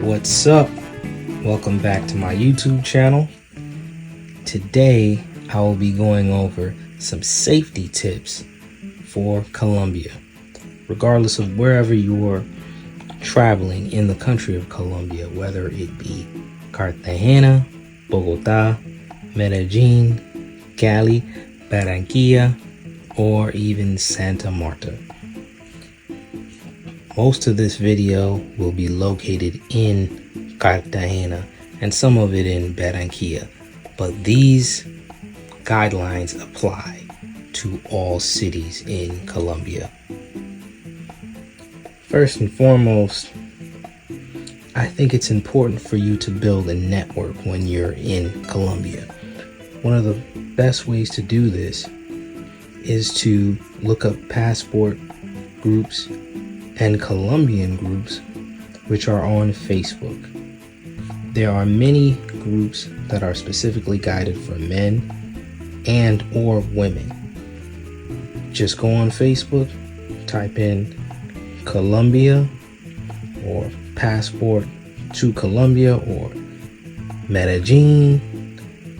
What's up? Welcome back to my YouTube channel. Today I will be going over some safety tips for Colombia. Regardless of wherever you are traveling in the country of Colombia, whether it be Cartagena, Bogota, Medellin, Cali, Barranquilla, or even Santa Marta. Most of this video will be located in Cartagena and some of it in Barranquilla, but these guidelines apply to all cities in Colombia. First and foremost, I think it's important for you to build a network when you're in Colombia. One of the best ways to do this is to look up passport groups and Colombian groups which are on Facebook. There are many groups that are specifically guided for men and or women. Just go on Facebook, type in Colombia or passport to Colombia or Medellin,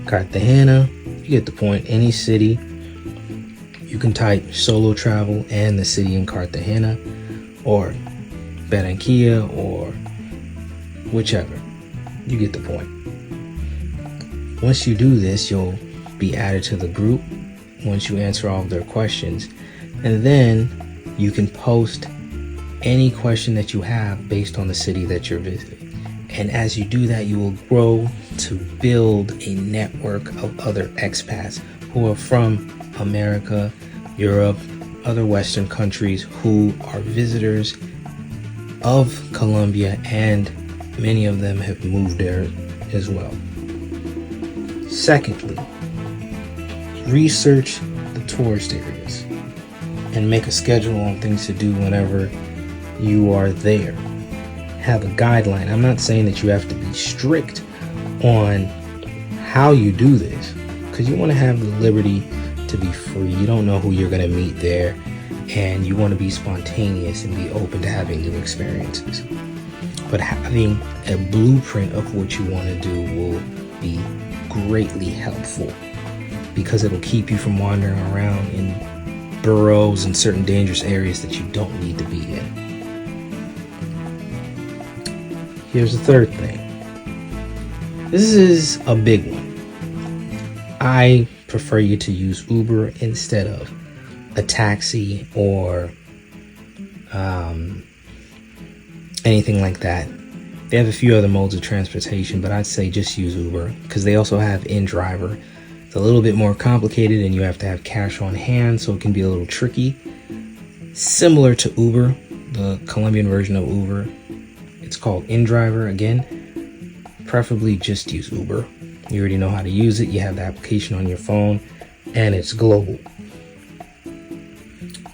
Cartagena. You get the point. Any city. You can type solo travel and the city in Cartagena or Barranquilla or whichever. You get the point. Once you do this, you'll be added to the group once you answer all of their questions. And then you can post any question that you have based on the city that you're visiting. And as you do that, you will grow to build a network of other expats who are from America, Europe, other Western countries who are visitors of Colombia, and many of them have moved there as well. Secondly, research the tourist areas and make a schedule on things to do whenever you are there. Have a guideline. I'm not saying that you have to be strict on how you do this, because you want to have the liberty to be free. You don't know who you're going to meet there, and you want to be spontaneous and be open to having new experiences. But having a blueprint of what you want to do will be greatly helpful, because it'll keep you from wandering around in boroughs and certain dangerous areas that you don't need to be in. Here's the third thing. This is a big one. I prefer you to use Uber instead of a taxi or anything like that. They have a few other modes of transportation, but I'd say just use Uber, because they also have in-driver. It's a little bit more complicated and you have to have cash on hand, so it can be a little tricky. Similar to Uber, the Colombian version of Uber, it's called in-driver. Again, preferably just use Uber. You already know how to use it. You have the application on your phone, and it's global.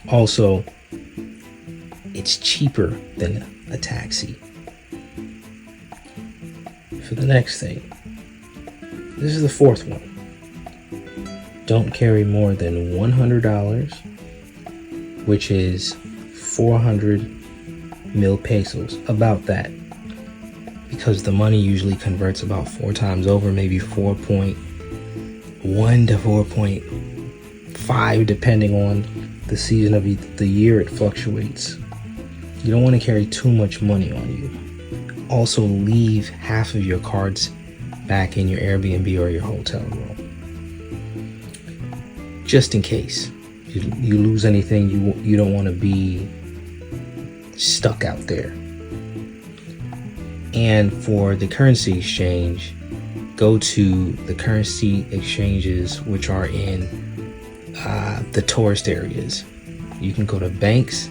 Also, it's cheaper than a taxi. For the next thing, this is the fourth one. Don't carry more than $100, which is 400 mil pesos, about that. Because the money usually converts about 4 times over, maybe 4.1 to 4.5, depending on the season of the year. It fluctuates. You don't want to carry too much money on you. Also, leave half of your cards back in your Airbnb or your hotel room, just in case you lose anything. You don't want to be stuck out there. And for the currency exchange, go to the currency exchanges which are in the tourist areas. You can go to banks,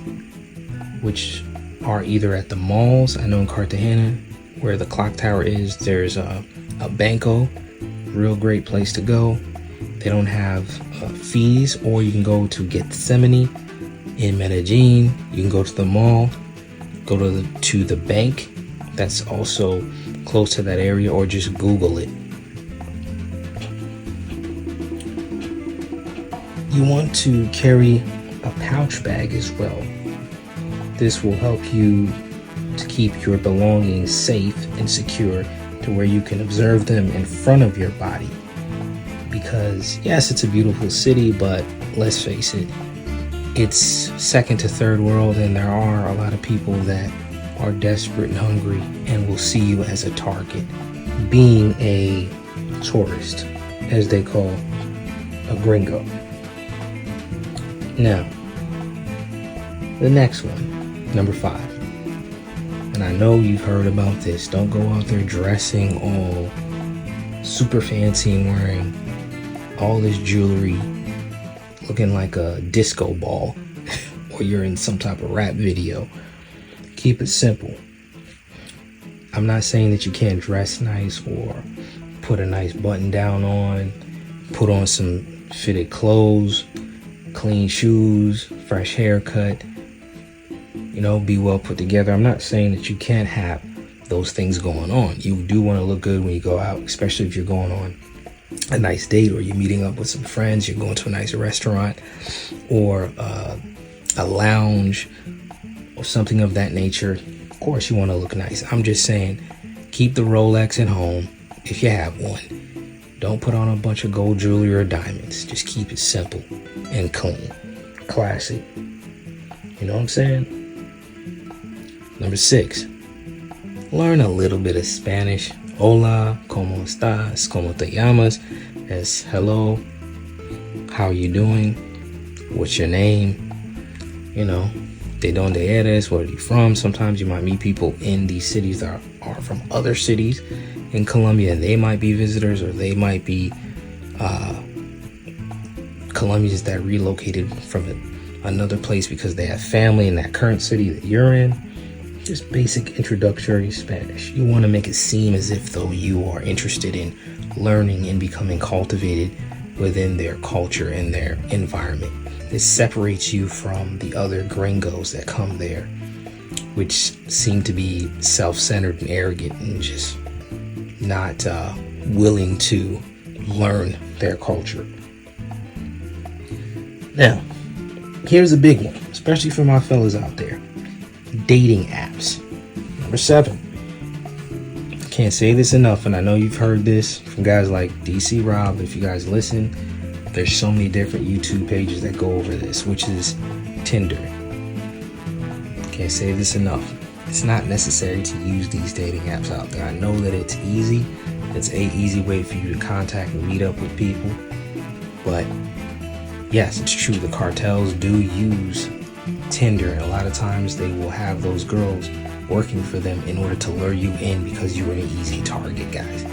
which are either at the malls. I know in Cartagena, where the clock tower is, there's a Banco, real great place to go. They don't have fees. Or you can go to Gethsemane in Medellin. You can go to the mall, go to the bank that's also close to that area, or just Google it. You want to carry a pouch bag as well. This will help you to keep your belongings safe and secure to where you can observe them in front of your body. Because yes, it's a beautiful city, but let's face it, it's second to third world, and there are a lot of people that are desperate and hungry and will see you as a target, being a tourist, as they call a gringo. Now, the next one, number 5. And I know you've heard about this. Don't go out there dressing all super fancy and wearing all this jewelry, looking like a disco ball, or you're in some type of rap video. Keep it simple. I'm not saying that you can't dress nice or put a nice button down on, put on some fitted clothes, clean shoes, fresh haircut, be well put together. I'm not saying that you can't have those things going on. You do want to look good when you go out, especially if you're going on a nice date, or you're meeting up with some friends, you're going to a nice restaurant or a lounge or something of that nature. Of course you want to look nice. I'm just saying, keep the Rolex at home if you have one. Don't put on a bunch of gold jewelry or diamonds. Just keep it simple and clean, classy. You know what I'm saying? Number 6, learn a little bit of Spanish. Hola, ¿cómo estás? ¿Cómo te llamas? That's hello, how are you doing? What's your name? De donde eres? Where are you from? Sometimes you might meet people in these cities that are from other cities in Colombia, and they might be visitors, or they might be Colombians that relocated from another place because they have family in that current city that you're in. Just basic introductory Spanish. You want to make it seem as if though you are interested in learning and becoming cultivated within their culture and their environment. This separates you from the other gringos that come there, which seem to be self-centered and arrogant and just not willing to learn their culture. Now, here's a big one, especially for my fellas out there. Dating apps. Number 7. Can't say this enough, and I know you've heard this from guys like DC Rob. If you guys listen, there's so many different YouTube pages that go over this, which is Tinder. Can't say this enough. It's not necessary to use these dating apps out there. I know that it's easy. It's an easy way for you to contact and meet up with people. But yes, it's true. The cartels do use Tinder, and a lot of times they will have those girls working for them in order to lure you in because you're an easy target, guys.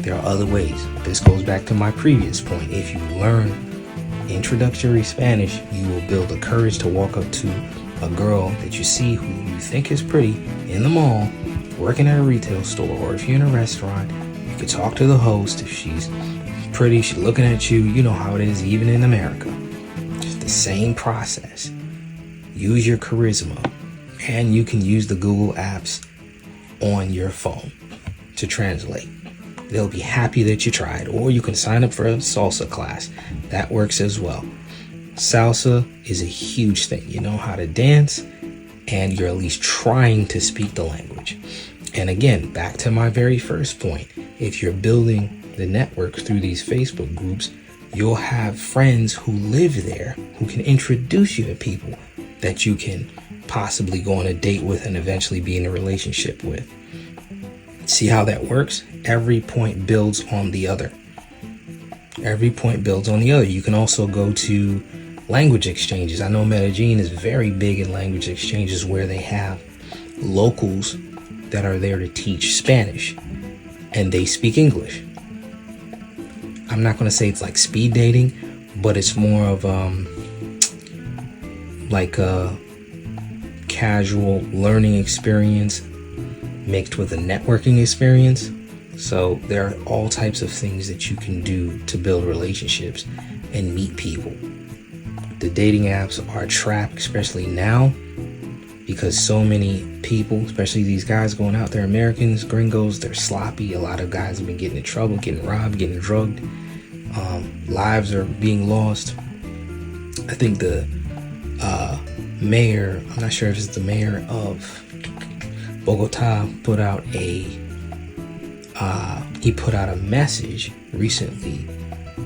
There are other ways. This goes back to my previous point. If you learn introductory Spanish, you will build the courage to walk up to a girl that you see who you think is pretty in the mall, working at a retail store, or if you're in a restaurant, you could talk to the host. If she's pretty, she's looking at you. You know how it is even in America. Just the same process. Use your charisma, and you can use the Google apps on your phone to translate. They'll be happy that you tried, or you can sign up for a salsa class. That works as well. Salsa is a huge thing. You know how to dance, and you're at least trying to speak the language. And again, back to my very first point, if you're building the network through these Facebook groups, you'll have friends who live there who can introduce you to people that you can possibly go on a date with and eventually be in a relationship with. See how that works? Every point builds on the other. Every point builds on the other. You can also go to language exchanges. I know Medellin is very big in language exchanges where they have locals that are there to teach Spanish and they speak English. I'm not going to say it's like speed dating, but it's more of like a casual learning experience mixed with a networking experience. So there are all types of things that you can do to build relationships and meet people. The dating apps are a trap, especially now, because so many people, especially these guys going out there, Americans, gringos, they're sloppy. A lot of guys have been getting in trouble, getting robbed, getting drugged. Lives are being lost. I think the mayor, I'm not sure if it's the mayor of Bogota put out a message recently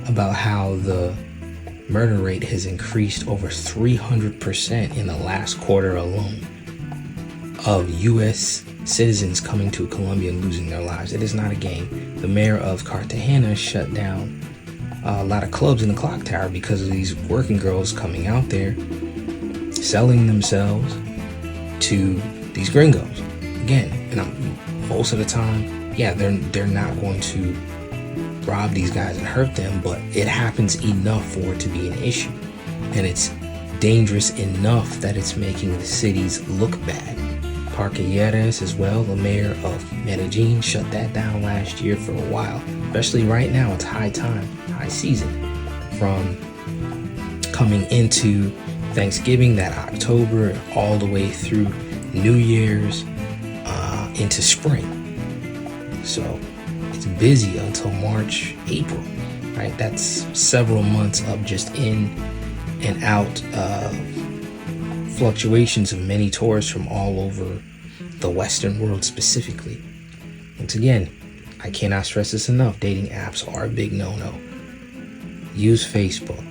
about how the murder rate has increased over 300% in the last quarter alone of U.S. citizens coming to Colombia and losing their lives. It is not a game. The mayor of Cartagena shut down a lot of clubs in the clock tower because of these working girls coming out there selling themselves to these gringos. Again, and most of the time, yeah, they're not going to rob these guys and hurt them, but it happens enough for it to be an issue, and it's dangerous enough that it's making the cities look bad. Parquilleras as well, the mayor of Medellin, shut that down last year for a while. Especially right now, it's high time, high season, from coming into Thanksgiving, that October, all the way through New Year's, into spring. So it's busy until March, April, right? That's several months of just in and out fluctuations of many tourists from all over the Western world specifically. Once again, I cannot stress this enough. Dating apps are a big no-no. Use Facebook.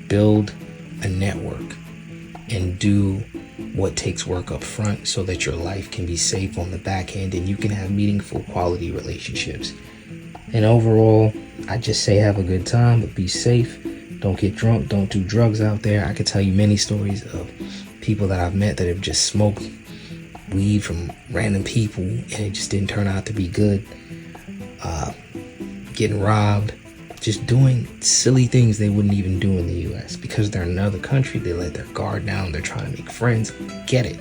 Build a network and do what takes work up front so that your life can be safe on the back end and you can have meaningful quality relationships. And overall, I just say have a good time, but be safe. Don't get drunk. Don't do drugs out there. I could tell you many stories of people that I've met that have just smoked weed from random people and it just didn't turn out to be good. Getting robbed. Just doing silly things they wouldn't even do in the U.S. Because they're in another country, they let their guard down. They're trying to make friends. Get it.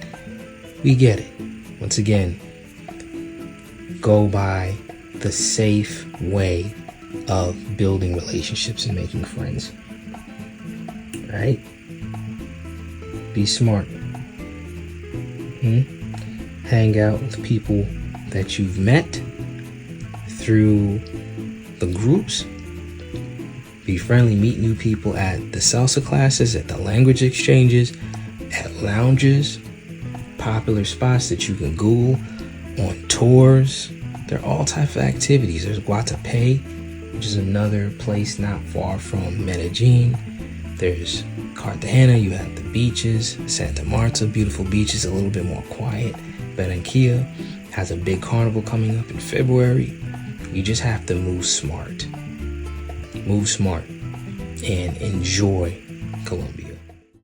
We get it. Once again, go by the safe way of building relationships and making friends. Right? Be smart. Hang out with people that you've met through the groups. Be friendly, meet new people at the salsa classes, at the language exchanges, at lounges, popular spots that you can Google, on tours. There are all types of activities. There's Guatapé, which is another place not far from Medellin. There's Cartagena, you have the beaches. Santa Marta, beautiful beaches, a little bit more quiet. Barranquilla has a big carnival coming up in February. You just have to move smart. Move smart and enjoy Colombia.